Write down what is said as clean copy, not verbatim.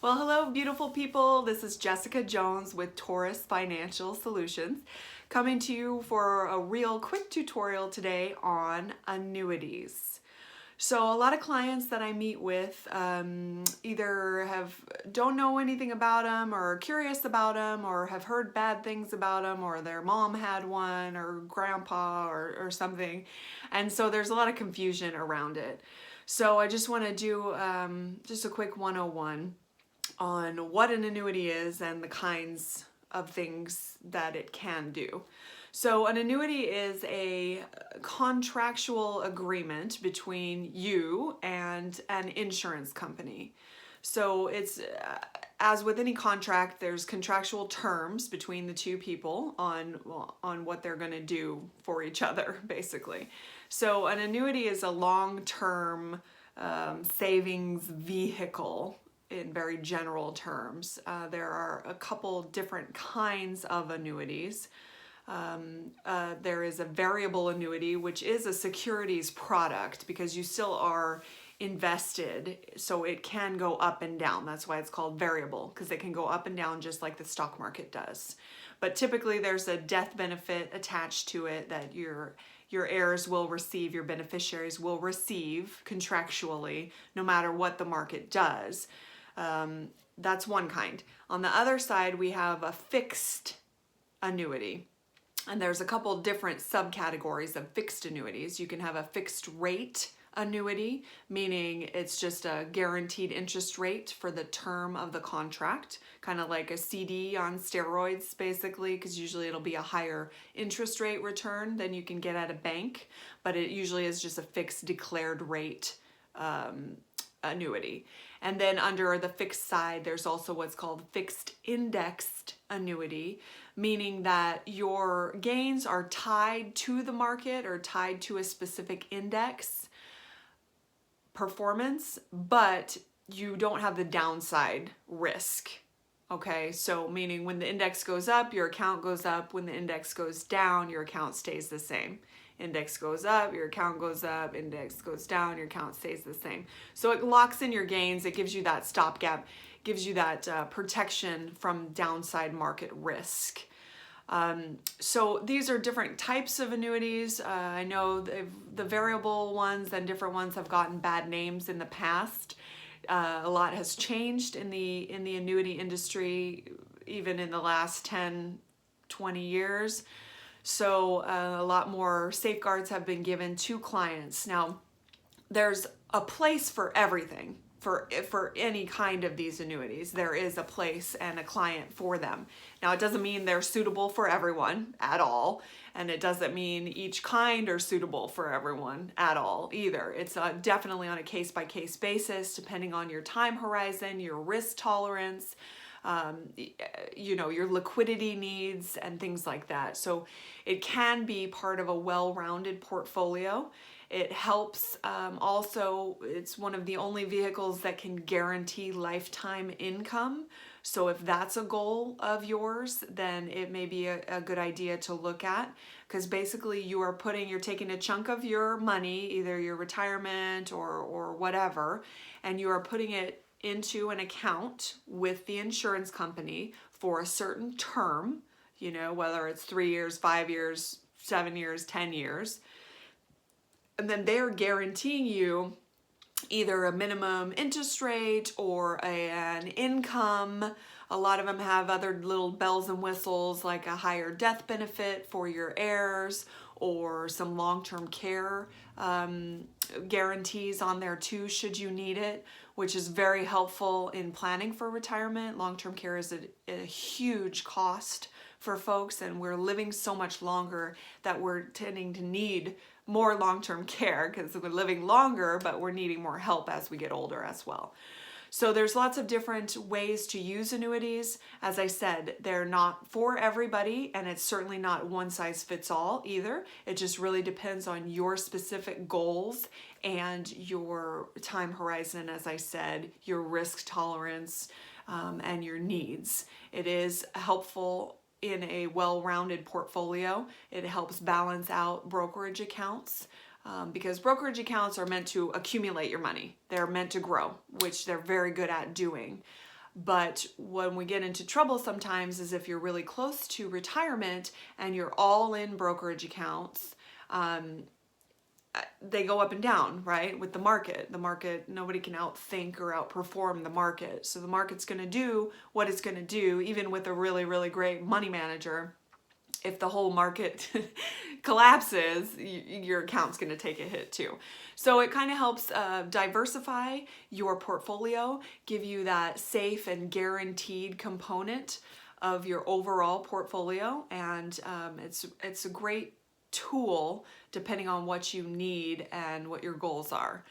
Well, hello, beautiful people. This is Jessica Jones with Taurus Financial Solutions, coming to you for a real quick tutorial today on annuities. So a lot of clients that I meet with either don't know anything about them, or are curious about them, or have heard bad things about them, or their mom had one, or grandpa, or something, and so there's a lot of confusion around it. So I just want to do just a quick 101 on what an annuity is and the kinds of things that it can do. So an annuity is a contractual agreement between you and an insurance company. So it's as with any contract, there's contractual terms between the two people on what they're going to do for each other, basically. So an annuity is a long-term savings vehicle in very general terms. There are a couple different kinds of annuities. There is a variable annuity, which is a securities product because you still are invested, so it can go up and down. That's why it's called variable, because it can go up and down just like the stock market does. But typically there's a death benefit attached to it that your heirs will receive, your beneficiaries will receive contractually, no matter what the market does. That's one kind. On the other side, we have a fixed annuity. And there's a couple different subcategories of fixed annuities. You can have a fixed rate annuity, meaning it's just a guaranteed interest rate for the term of the contract, kind of like a CD on steroids, basically, because usually it'll be a higher interest rate return than you can get at a bank, but it usually is just a fixed declared rate annuity. And then under the fixed side, there's also what's called fixed indexed annuity, meaning that your gains are tied to the market or tied to a specific index performance, but you don't have the downside risk. Okay, so meaning when the index goes up, your account goes up. When the index goes down, your account stays the same. Index goes up, your account goes up. Index goes down, your account stays the same. So it locks in your gains. It gives you that stopgap, gives you that protection from downside market risk. So these are different types of annuities. I know the variable ones and different ones have gotten bad names in the past. A lot has changed in the annuity industry, even in the last 10, 20 years. So a lot more safeguards have been given to clients. Now, there's a place for everything. For any kind of these annuities, there is a place and a client for them. Now, it doesn't mean they're suitable for everyone at all, and it doesn't mean each kind are suitable for everyone at all either. It's definitely on a case-by-case basis, depending on your time horizon, your risk tolerance, your liquidity needs and things like that. So it can be part of a well-rounded portfolio. It helps also, it's one of the only vehicles that can guarantee lifetime income. So if that's a goal of yours, then it may be a good idea to look at, because basically you're taking a chunk of your money, either your retirement or whatever, and you are putting it into an account with the insurance company for a certain term, whether it's 3 years, 5 years, 7 years, 10 years. And then they're guaranteeing you either a minimum interest rate or an income. A lot of them have other little bells and whistles, like a higher death benefit for your heirs, or some long-term care guarantees on there too, should you need it, which is very helpful in planning for retirement. Long-term care is a huge cost for folks, and we're living so much longer that we're tending to need more long-term care because we're living longer, but we're needing more help as we get older as well. So there's lots of different ways to use annuities. As I said, they're not for everybody, and it's certainly not one size fits all either. It just really depends on your specific goals and your time horizon, as I said, your risk tolerance, and your needs. It is helpful in a well-rounded portfolio. It helps balance out brokerage accounts. Because brokerage accounts are meant to accumulate your money. They're meant to grow, which they're very good at doing. But when we get into trouble sometimes is if you're really close to retirement and you're all in brokerage accounts, they go up and down, right? With the market. The market, nobody can outthink or outperform the market. So the market's going to do what it's going to do, even with a really, really great money manager. If the whole market collapses, your account's going to take a hit too. So it kind of helps diversify your portfolio, give you that safe and guaranteed component of your overall portfolio, and it's a great tool depending on what you need and what your goals are.